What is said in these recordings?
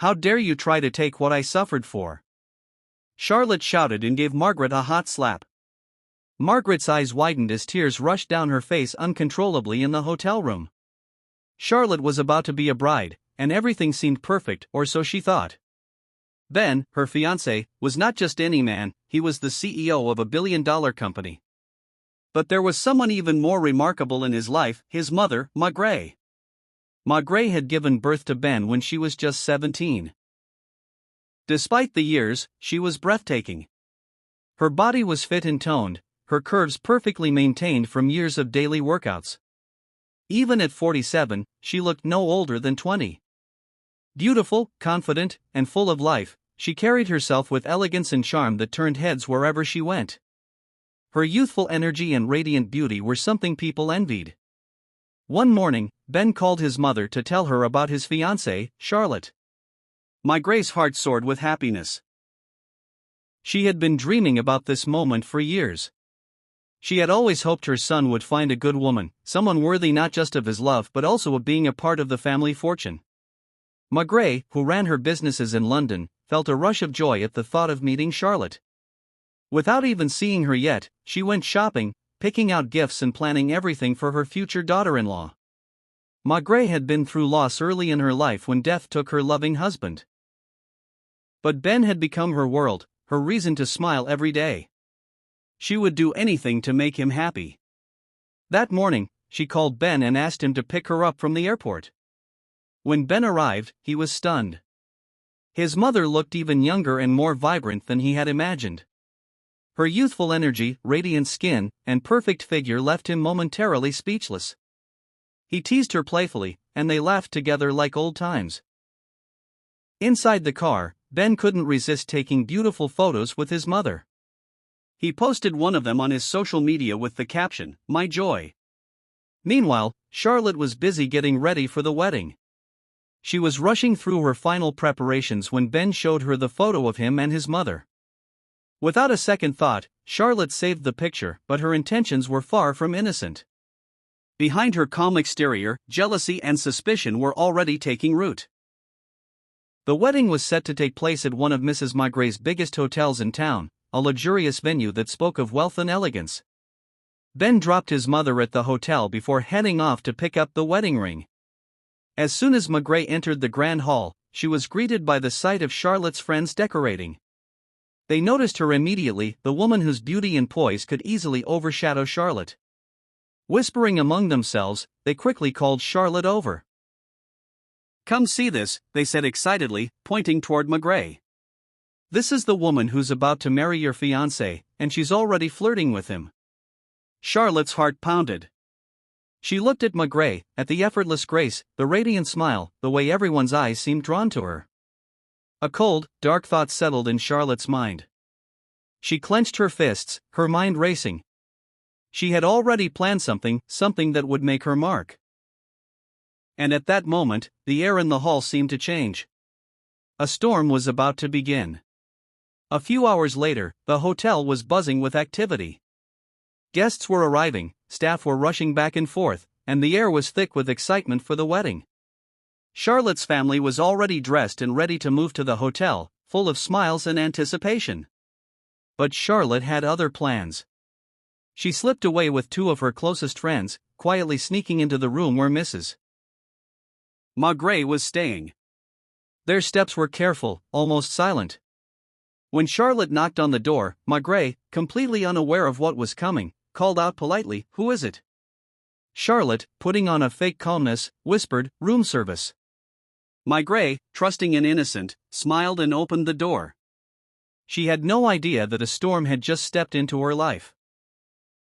How dare you try to take what I suffered for? Charlotte shouted and gave Margaret a hot slap. Margaret's eyes widened as tears rushed down her face uncontrollably in the hotel room. Charlotte was about to be a bride, and everything seemed perfect, or so she thought. Ben, her fiancé, was not just any man, he was the CEO of a billion-dollar company. But there was someone even more remarkable in his life, his mother, Margaret. Margaret had given birth to Ben when she was just 17. Despite the years, she was breathtaking. Her body was fit and toned, her curves perfectly maintained from years of daily workouts. Even at 47, she looked no older than 20. Beautiful, confident, and full of life, she carried herself with elegance and charm that turned heads wherever she went. Her youthful energy and radiant beauty were something people envied. One morning, Ben called his mother to tell her about his fiancée, Charlotte. Margaret's heart soared with happiness. She had been dreaming about this moment for years. She had always hoped her son would find a good woman, someone worthy not just of his love but also of being a part of the family fortune. Margaret, who ran her businesses in London, felt a rush of joy at the thought of meeting Charlotte. Without even seeing her yet, she went shopping, picking out gifts and planning everything for her future daughter-in-law. Margaret had been through loss early in her life when death took her loving husband. But Ben had become her world, her reason to smile every day. She would do anything to make him happy. That morning, she called Ben and asked him to pick her up from the airport. When Ben arrived, he was stunned. His mother looked even younger and more vibrant than he had imagined. Her youthful energy, radiant skin, and perfect figure left him momentarily speechless. He teased her playfully, and they laughed together like old times. Inside the car, Ben couldn't resist taking beautiful photos with his mother. He posted one of them on his social media with the caption, "My joy." Meanwhile, Charlotte was busy getting ready for the wedding. She was rushing through her final preparations when Ben showed her the photo of him and his mother. Without a second thought, Charlotte saved the picture, but her intentions were far from innocent. Behind her calm exterior, jealousy and suspicion were already taking root. The wedding was set to take place at one of Mrs. Margaret's biggest hotels in town, a luxurious venue that spoke of wealth and elegance. Ben dropped his mother at the hotel before heading off to pick up the wedding ring. As soon as Margaret entered the grand hall, she was greeted by the sight of Charlotte's friends decorating. They noticed her immediately, the woman whose beauty and poise could easily overshadow Charlotte. Whispering among themselves, they quickly called Charlotte over. "Come see this," they said excitedly, pointing toward Margaret. "This is the woman who's about to marry your fiancé, and she's already flirting with him." Charlotte's heart pounded. She looked at Margaret, at the effortless grace, the radiant smile, the way everyone's eyes seemed drawn to her. A cold, dark thought settled in Charlotte's mind. She clenched her fists, her mind racing. She had already planned something that would make her mark. And at that moment, the air in the hall seemed to change. A storm was about to begin. A few hours later, the hotel was buzzing with activity. Guests were arriving, staff were rushing back and forth, and the air was thick with excitement for the wedding. Charlotte's family was already dressed and ready to move to the hotel, full of smiles and anticipation. But Charlotte had other plans. She slipped away with two of her closest friends, quietly sneaking into the room where Mrs. Margaret was staying. Their steps were careful, almost silent. When Charlotte knocked on the door, Margaret, completely unaware of what was coming, called out politely, "Who is it?" Charlotte, putting on a fake calmness, whispered, "Room service." Margaret, trusting and innocent, smiled and opened the door. She had no idea that a storm had just stepped into her life.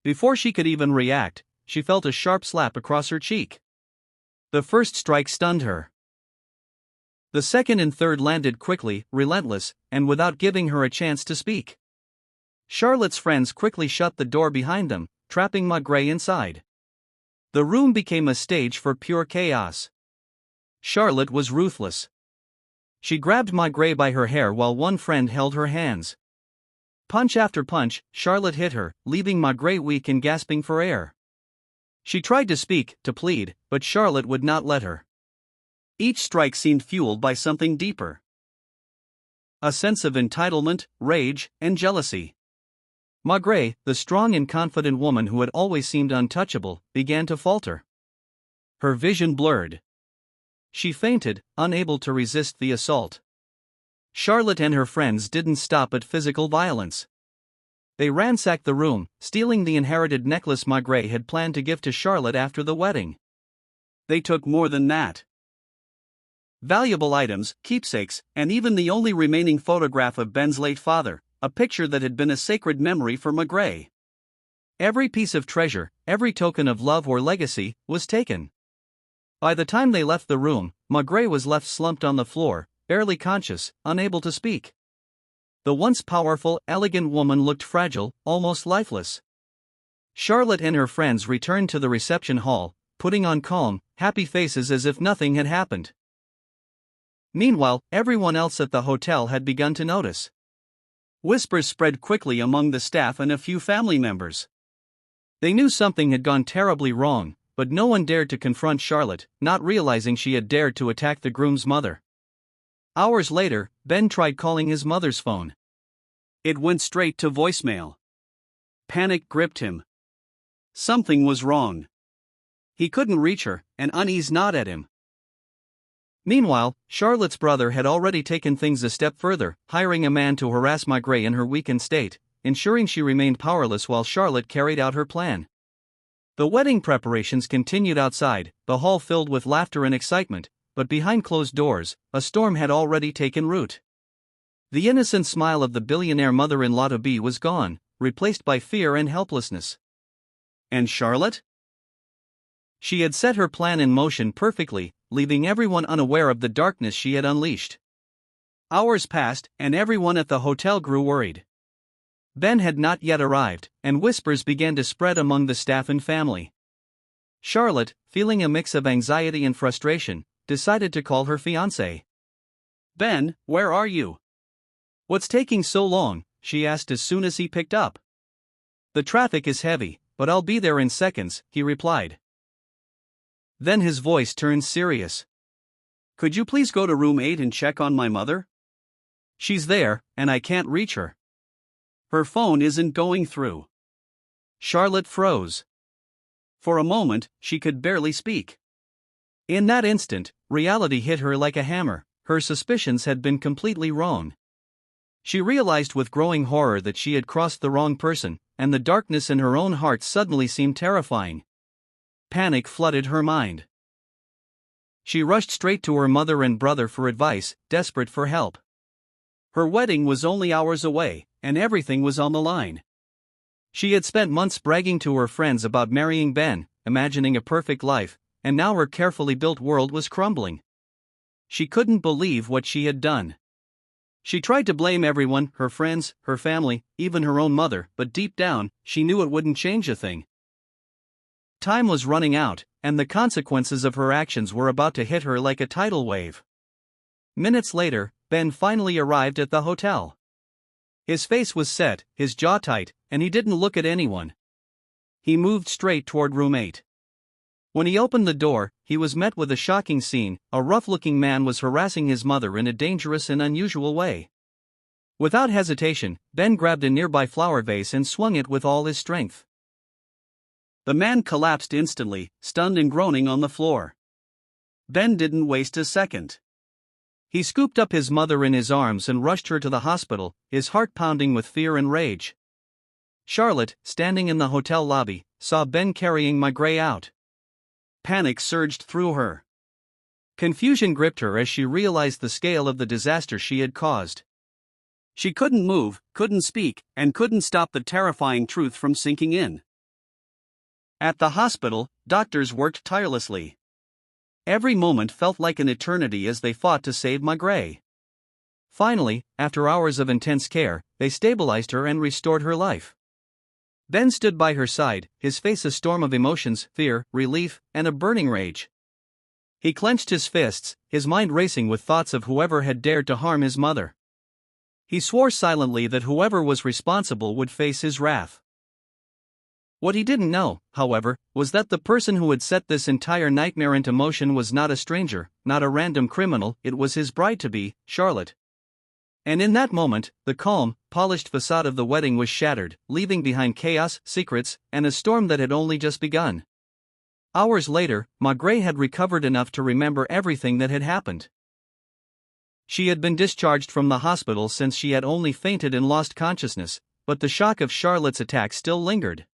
Before she could even react, she felt a sharp slap across her cheek. The first strike stunned her. The second and third landed quickly, relentless, and without giving her a chance to speak. Charlotte's friends quickly shut the door behind them, trapping Margaret inside. The room became a stage for pure chaos. Charlotte was ruthless. She grabbed Margaret by her hair while one friend held her hands. Punch after punch, Charlotte hit her, leaving Margaret weak and gasping for air. She tried to speak, to plead, but Charlotte would not let her. Each strike seemed fueled by something deeper. a sense of entitlement, rage, and jealousy. Maigret, the strong and confident woman who had always seemed untouchable, began to falter. Her vision blurred. She fainted, unable to resist the assault. Charlotte and her friends didn't stop at physical violence. They ransacked the room, stealing the inherited necklace Maigret had planned to give to Charlotte after the wedding. They took more than that. Valuable items, keepsakes, and even the only remaining photograph of Ben's late father, a picture that had been a sacred memory for Maigret. Every piece of treasure, every token of love or legacy, was taken. By the time they left the room, Maigret was left slumped on the floor, barely conscious, unable to speak. The once powerful, elegant woman looked fragile, almost lifeless. Charlotte and her friends returned to the reception hall, putting on calm, happy faces as if nothing had happened. Meanwhile, everyone else at the hotel had begun to notice. Whispers spread quickly among the staff and a few family members. They knew something had gone terribly wrong, but no one dared to confront Charlotte, not realizing she had dared to attack the groom's mother. Hours later, Ben tried calling his mother's phone. It went straight to voicemail. Panic gripped him. Something was wrong. He couldn't reach her, and unease gnawed at him. Meanwhile, Charlotte's brother had already taken things a step further, hiring a man to harass Maigret in her weakened state, ensuring she remained powerless while Charlotte carried out her plan. The wedding preparations continued outside, the hall filled with laughter and excitement, but behind closed doors, a storm had already taken root. The innocent smile of the billionaire mother-in-law-to-be was gone, replaced by fear and helplessness. And Charlotte? She had set her plan in motion perfectly, leaving everyone unaware of the darkness she had unleashed. Hours passed, and everyone at the hotel grew worried. Ben had not yet arrived, and whispers began to spread among the staff and family. Charlotte, feeling a mix of anxiety and frustration, decided to call her fiancé. "Ben, where are you? What's taking so long?" she asked as soon as he picked up. "The traffic is heavy, but I'll be there in seconds," he replied. Then his voice turned serious. "Could you please go to room 8 and check on my mother? She's there, and I can't reach her. Her phone isn't going through." Charlotte froze. For a moment, she could barely speak. In that instant, reality hit her like a hammer. Her suspicions had been completely wrong. She realized with growing horror that she had crossed the wrong person, and the darkness in her own heart suddenly seemed terrifying. Panic flooded her mind. She rushed straight to her mother and brother for advice, desperate for help. Her wedding was only hours away, and everything was on the line. She had spent months bragging to her friends about marrying Ben, imagining a perfect life, and now her carefully built world was crumbling. She couldn't believe what she had done. She tried to blame everyone, her friends, her family, even her own mother, but deep down, she knew it wouldn't change a thing. Time was running out, and the consequences of her actions were about to hit her like a tidal wave. Minutes later, Ben finally arrived at the hotel. His face was set, his jaw tight, and he didn't look at anyone. He moved straight toward room 8. When he opened the door, he was met with a shocking scene. A rough-looking man was harassing his mother in a dangerous and unusual way. Without hesitation, Ben grabbed a nearby flower vase and swung it with all his strength. The man collapsed instantly, stunned and groaning on the floor. Ben didn't waste a second. He scooped up his mother in his arms and rushed her to the hospital, his heart pounding with fear and rage. Charlotte, standing in the hotel lobby, saw Ben carrying Maigret out. Panic surged through her. Confusion gripped her as she realized the scale of the disaster she had caused. She couldn't move, couldn't speak, and couldn't stop the terrifying truth from sinking in. At the hospital, doctors worked tirelessly. Every moment felt like an eternity as they fought to save Maigret. Finally, after hours of intense care, they stabilized her and restored her life. Ben stood by her side, his face a storm of emotions, fear, relief, and a burning rage. He clenched his fists, his mind racing with thoughts of whoever had dared to harm his mother. He swore silently that whoever was responsible would face his wrath. What he didn't know, however, was that the person who had set this entire nightmare into motion was not a stranger, not a random criminal, it was his bride-to-be, Charlotte. And in that moment, the calm, polished facade of the wedding was shattered, leaving behind chaos, secrets, and a storm that had only just begun. Hours later, Maigret had recovered enough to remember everything that had happened. She had been discharged from the hospital since she had only fainted and lost consciousness, but the shock of Charlotte's attack still lingered.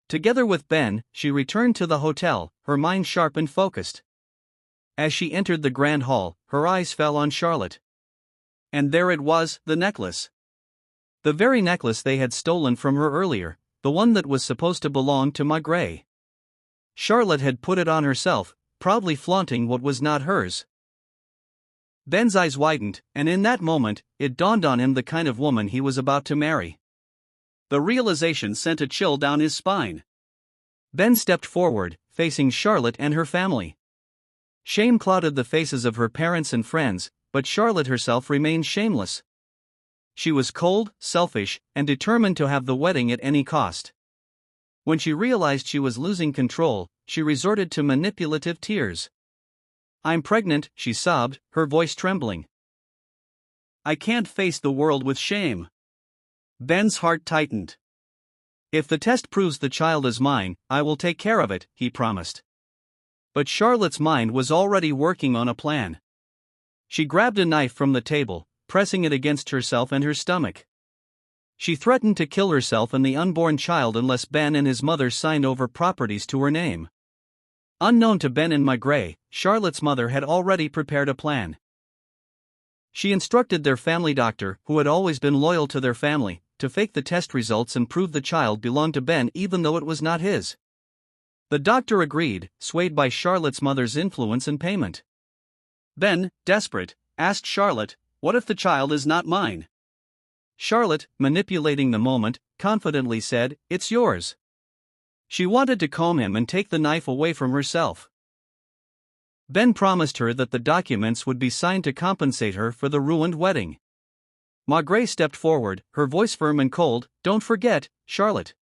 Together with Ben, she returned to the hotel, her mind sharp and focused. As she entered the grand hall, her eyes fell on Charlotte. And there it was, the necklace. The very necklace they had stolen from her earlier, the one that was supposed to belong to Maigret. Charlotte had put it on herself, proudly flaunting what was not hers. Ben's eyes widened, and in that moment, it dawned on him the kind of woman he was about to marry. The realization sent a chill down his spine. Ben stepped forward, facing Charlotte and her family. Shame clouded the faces of her parents and friends, but Charlotte herself remained shameless. She was cold, selfish, and determined to have the wedding at any cost. When she realized she was losing control, she resorted to manipulative tears. "I'm pregnant," she sobbed, her voice trembling. "I can't face the world with shame." Ben's heart tightened. "If the test proves the child is mine, I will take care of it," he promised. But Charlotte's mind was already working on a plan. She grabbed a knife from the table, pressing it against herself and her stomach. She threatened to kill herself and the unborn child unless Ben and his mother signed over properties to her name. Unknown to Ben and Maigret, Charlotte's mother had already prepared a plan. She instructed their family doctor, who had always been loyal to their family, to fake the test results and prove the child belonged to Ben even though it was not his. The doctor agreed, swayed by Charlotte's mother's influence and payment. Ben, desperate, asked Charlotte, "What if the child is not mine?" Charlotte, manipulating the moment, confidently said, "It's yours." She wanted to calm him and take the knife away from herself. Ben promised her that the documents would be signed to compensate her for the ruined wedding. Maigret stepped forward, her voice firm and cold, "Don't forget, Charlotte.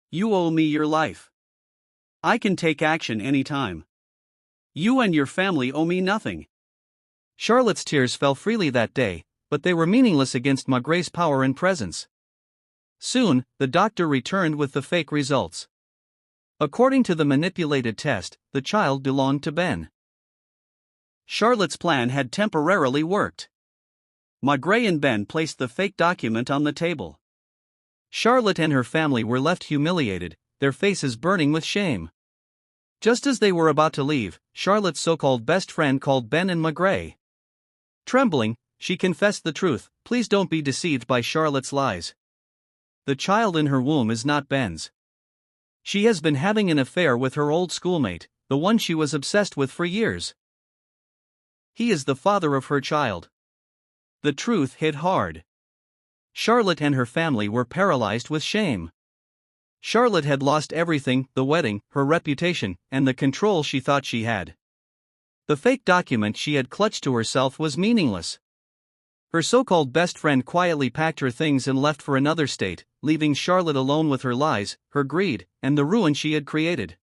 You owe me your life. I can take action anytime. You and your family owe me nothing." Charlotte's tears fell freely that day, but they were meaningless against Maigret's power and presence. Soon, the doctor returned with the fake results. According to the manipulated test, the child belonged to Ben. Charlotte's plan had temporarily worked. Maigret and Ben placed the fake document on the table. Charlotte and her family were left humiliated, their faces burning with shame. Just as they were about to leave, Charlotte's so-called best friend called Ben and Maigret. Trembling, she confessed the truth, "Please don't be deceived by Charlotte's lies. The child in her womb is not Ben's. She has been having an affair with her old schoolmate, the one she was obsessed with for years. He is the father of her child." The truth hit hard. Charlotte and her family were paralyzed with shame. Charlotte had lost everything: the wedding, her reputation, and the control she thought she had. The fake document she had clutched to herself was meaningless. Her so-called best friend quietly packed her things and left for another state, leaving Charlotte alone with her lies, her greed, and the ruin she had created.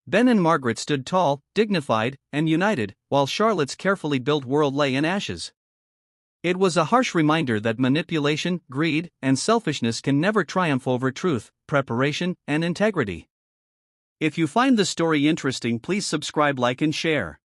Ben and Margaret stood tall, dignified, and united, while Charlotte's carefully built world lay in ashes. It was a harsh reminder that manipulation, greed, and selfishness can never triumph over truth, preparation, and integrity. If you find the story interesting, please subscribe, like, and share.